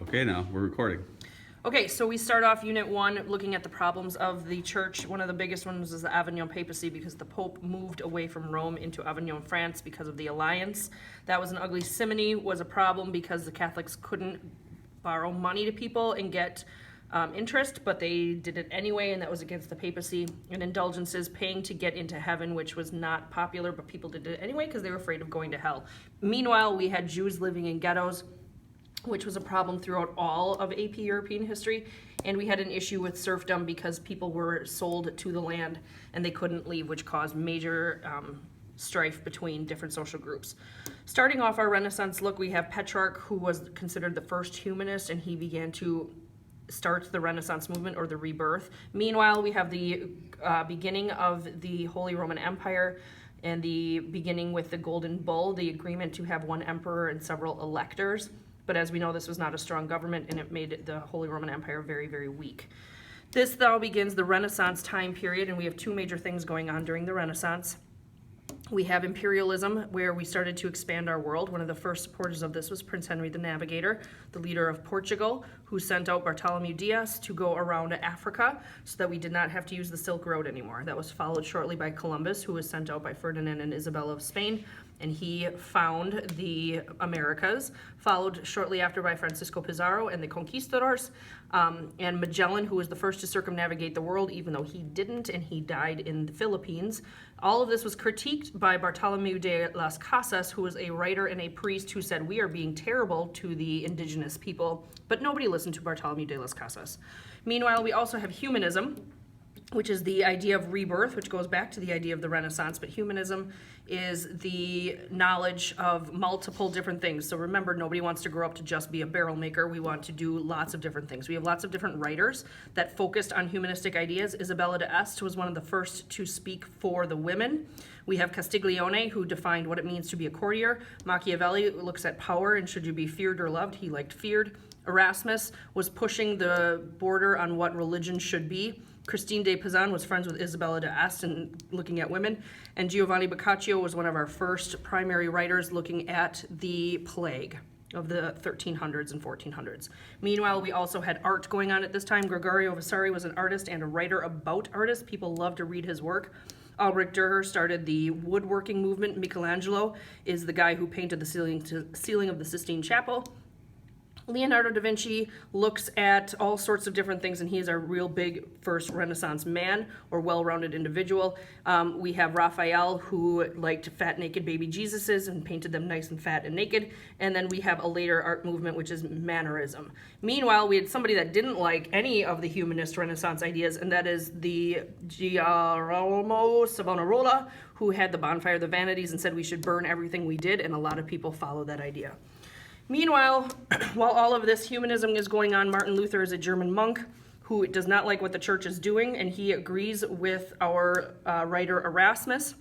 Okay, now we're recording. Okay, so we start off Unit 1 looking at the problems of the church. One of the biggest ones is the Avignon papacy because the Pope moved away from Rome into Avignon, France because of the alliance. That was an ugly simony, was a problem because the Catholics couldn't borrow money to people and get interest, but they did it anyway, and that was against the papacy. And indulgences, paying to get into heaven, which was not popular, but people did it anyway because they were afraid of going to hell. Meanwhile, we had Jews living in ghettos, which was a problem throughout all of AP European history. And we had an issue with serfdom because people were sold to the land and they couldn't leave, which caused major strife between different social groups. Starting off our Renaissance look, we have Petrarch, who was considered the first humanist, and he began to start the Renaissance movement, or the rebirth. Meanwhile, we have the beginning of the Holy Roman Empire, and the beginning with the Golden Bull, the agreement to have one emperor and several electors. But as we know, this was not a strong government, and it made the Holy Roman Empire very, very weak. This now begins the Renaissance time period, and we have two major things going on during the Renaissance. We have imperialism, where we started to expand our world. One of the first supporters of this was Prince Henry the Navigator, the leader of Portugal, who sent out Bartholomew Dias to go around Africa so that we did not have to use the Silk Road anymore. That was followed shortly by Columbus, who was sent out by Ferdinand and Isabella of Spain, and he found the Americas, followed shortly after by Francisco Pizarro and the conquistadors, and Magellan, who was the first to circumnavigate the world, even though he didn't, and he died in the Philippines. All of this was critiqued by Bartolomé de las Casas, who was a writer and a priest who said, we are being terrible to the indigenous people, but nobody listened to Bartolomé de las Casas. Meanwhile, we also have humanism, which is the idea of rebirth, which goes back to the idea of the Renaissance, but humanism is the knowledge of multiple different things. So remember, nobody wants to grow up to just be a barrel maker. We want to do lots of different things. We have lots of different writers that focused on humanistic ideas. Isabella d'Este was one of the first to speak for the women. We have Castiglione, who defined what it means to be a courtier. Machiavelli looks at power and should you be feared or loved. He liked feared. Erasmus was pushing the border on what religion should be. Christine de Pizan was friends with Isabella d'Este and looking at women. And Giovanni Boccaccio was one of our first primary writers looking at the plague of the 1300s and 1400s. Meanwhile, we also had art going on at this time. Gregorio Vasari was an artist and a writer about artists. People loved to read his work. Ulrich Dürer started the woodworking movement. Michelangelo is the guy who painted the ceiling of the Sistine Chapel. Leonardo da Vinci looks at all sorts of different things, and he is our real big first Renaissance man, or well-rounded individual. We have Raphael, who liked fat, naked baby Jesuses and painted them nice and fat and naked. And then we have a later art movement, which is Mannerism. Meanwhile, we had somebody that didn't like any of the humanist Renaissance ideas, and that is the Girolamo Savonarola, who had the Bonfire of the Vanities and said we should burn everything we did, and a lot of people follow that idea. Meanwhile, while all of this humanism is going on, Martin Luther is a German monk who does not like what the church is doing, and he agrees with our writer Erasmus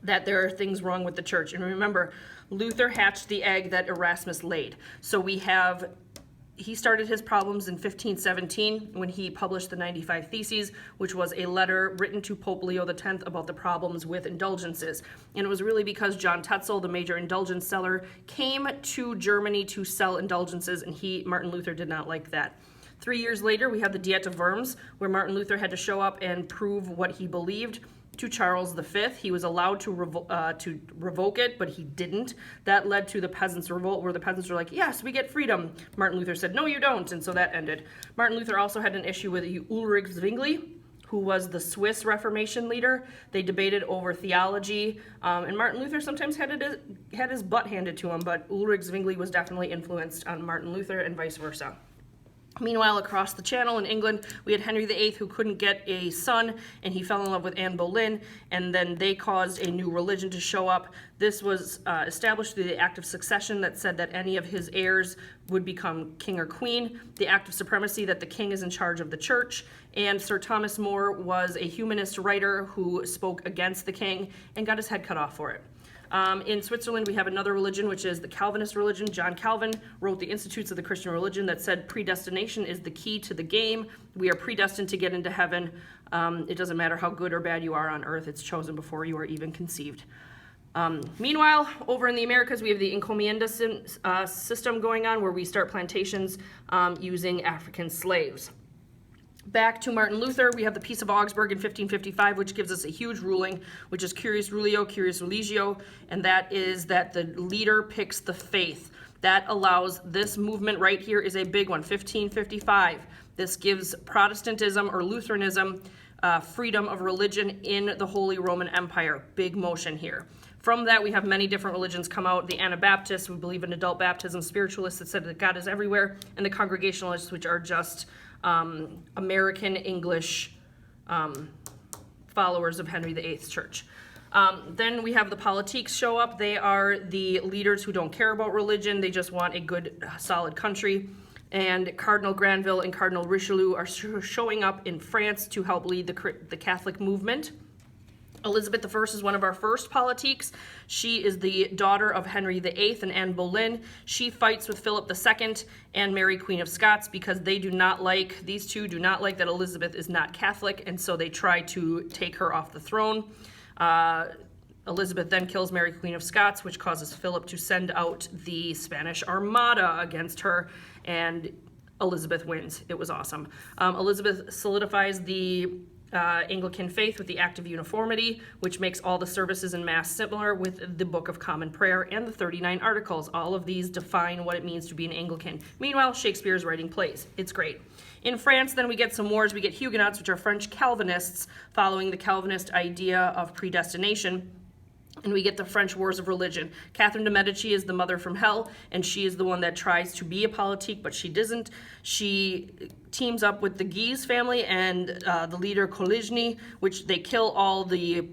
that there are things wrong with the church. And remember, Luther hatched the egg that Erasmus laid. So he started his problems in 1517 when he published the 95 Theses, which was a letter written to Pope Leo X about the problems with indulgences. And it was really because John Tetzel, the major indulgence seller, came to Germany to sell indulgences, and Martin Luther did not like that. 3 years later, we have the Diet of Worms, where Martin Luther had to show up and prove what he believed to Charles V. He was allowed to revoke it, but he didn't. That led to the peasants' revolt, where the peasants were like, yes, we get freedom. Martin Luther said, no, you don't, and so that ended. Martin Luther also had an issue with Ulrich Zwingli, who was the Swiss Reformation leader. They debated over theology, and Martin Luther sometimes had his butt handed to him, but Ulrich Zwingli was definitely influenced on Martin Luther and vice versa. Meanwhile, across the channel in England, we had Henry VIII, who couldn't get a son, and he fell in love with Anne Boleyn, and then they caused a new religion to show up. This was established through the Act of Succession that said that any of his heirs would become king or queen, the Act of Supremacy that the king is in charge of the church, and Sir Thomas More was a humanist writer who spoke against the king and got his head cut off for it. In Switzerland, we have another religion, which is the Calvinist religion. John Calvin wrote the Institutes of the Christian Religion that said predestination is the key to the game. We are predestined to get into heaven. It doesn't matter how good or bad you are on earth. It's chosen before you are even conceived. Meanwhile, over in the Americas, we have the encomienda system going on, where we start plantations using African slaves. Back to Martin Luther, we have the Peace of Augsburg in 1555, which gives us a huge ruling, which is Curius Rulio, Curius Religio, and that is that the leader picks the faith. That allows this movement right here is a big one, 1555. This gives Protestantism or Lutheranism freedom of religion in the Holy Roman Empire. Big motion here. From that, we have many different religions come out. The Anabaptists, who believe in adult baptism, spiritualists that said that God is everywhere, and the Congregationalists, which are just American English followers of Henry VIII's church. Then we have the politiques show up. They are the leaders who don't care about religion. They just want a good, solid country. And Cardinal Granville and Cardinal Richelieu are showing up in France to help lead the Catholic movement. Elizabeth I is one of our first politiques. She is the daughter of Henry VIII and Anne Boleyn. She fights with Philip II and Mary, Queen of Scots, because these two do not like that Elizabeth is not Catholic, and so they try to take her off the throne. Elizabeth then kills Mary, Queen of Scots, which causes Philip to send out the Spanish Armada against her, and Elizabeth wins. It was awesome. Elizabeth solidifies the Anglican faith with the Act of Uniformity, which makes all the services in Mass similar with the Book of Common Prayer and the 39 Articles. All of these define what it means to be an Anglican. Meanwhile, Shakespeare is writing plays. It's great. In France, then we get some wars. We get Huguenots, which are French Calvinists, following the Calvinist idea of predestination. And we get the French Wars of Religion. Catherine de' Medici is the mother from hell, and she is the one that tries to be a politique, but she doesn't. She teams up with the Guise family and the leader Coligny, which they kill all the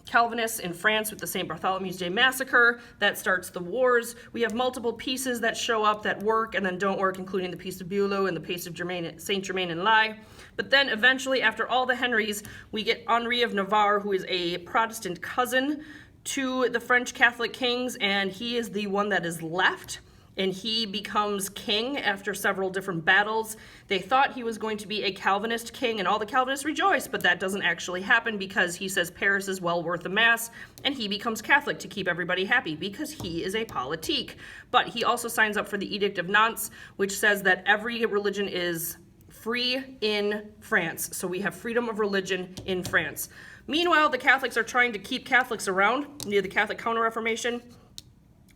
Calvinists in France with the St. Bartholomew's Day massacre. That starts the wars. We have multiple pieces that show up that work and then don't work, including the Peace of Beaulieu and the Peace of Saint Germain en Laye. But then eventually, after all the Henrys, we get Henri of Navarre, who is a Protestant cousin to the French Catholic kings, and he is the one that is left, and he becomes king after several different battles. They thought he was going to be a Calvinist king, and all the Calvinists rejoice, but that doesn't actually happen because he says Paris is well worth a mass, and he becomes Catholic to keep everybody happy because he is a politique. But he also signs up for the Edict of Nantes, which says that every religion is free in France. So we have freedom of religion in France. Meanwhile, the Catholics are trying to keep Catholics around near the Catholic Counter-Reformation,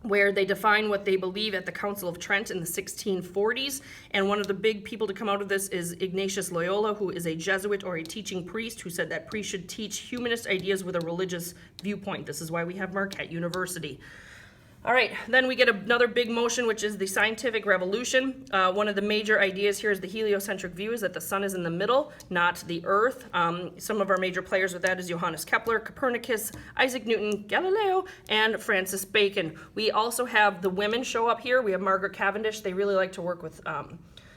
where they define what they believe at the Council of Trent in the 1640s. And one of the big people to come out of this is Ignatius Loyola, who is a Jesuit or a teaching priest, who said that priests should teach humanist ideas with a religious viewpoint. This is why we have Marquette University. All right, then we get another big motion, which is the scientific revolution. One of the major ideas here is the heliocentric view, is that the sun is in the middle, not the earth. Some of our major players with that is Johannes Kepler, Copernicus, Isaac Newton, Galileo, and Francis Bacon. We also have the women show up here. We have Margaret Cavendish. They really like to work with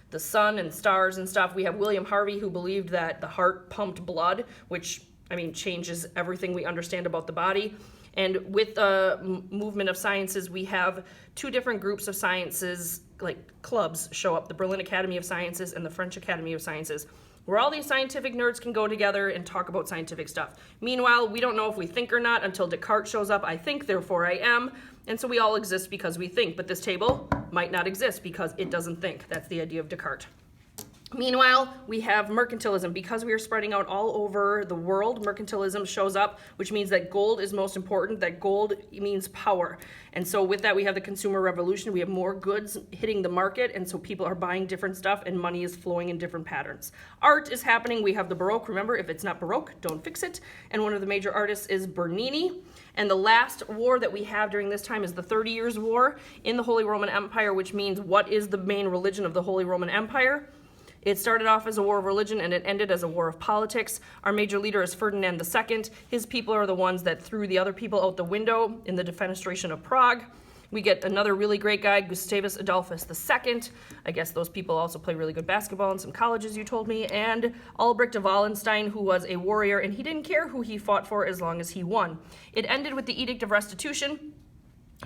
the sun and stars and stuff. We have William Harvey, who believed that the heart pumped blood, which, changes everything we understand about the body. And with the movement of sciences, we have two different groups of sciences, like clubs, show up, the Berlin Academy of Sciences and the French Academy of Sciences, where all these scientific nerds can go together and talk about scientific stuff. Meanwhile, we don't know if we think or not until Descartes shows up. I think, therefore I am. And so we all exist because we think, but this table might not exist because it doesn't think. That's the idea of Descartes. Meanwhile, we have mercantilism. Because we are spreading out all over the world, mercantilism shows up, which means that gold is most important, that gold means power. And so with that, we have the consumer revolution. We have more goods hitting the market, and so people are buying different stuff, and money is flowing in different patterns. Art is happening. We have the Baroque. Remember, if it's not Baroque, don't fix it. And one of the major artists is Bernini. And the last war that we have during this time is the 30 Years' War in the Holy Roman Empire, which means what is the main religion of the Holy Roman Empire? It started off as a war of religion and it ended as a war of politics. Our major leader is Ferdinand II. His people are the ones that threw the other people out the window in the defenestration of Prague. We get another really great guy, Gustavus Adolphus II. I guess those people also play really good basketball in some colleges, you told me. And Albrecht of Wallenstein, who was a warrior, and he didn't care who he fought for as long as he won. It ended with the Edict of Restitution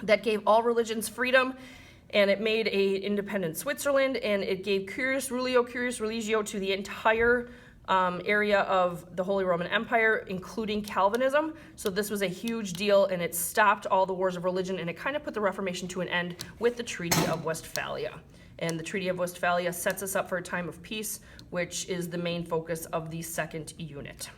that gave all religions freedom, and it made a independent Switzerland, and it gave Curius Rulio, Curius Religio to the entire area of the Holy Roman Empire, including Calvinism. So this was a huge deal, and it stopped all the wars of religion, and it kind of put the Reformation to an end with the Treaty of Westphalia. And the Treaty of Westphalia sets us up for a time of peace, which is the main focus of the second unit.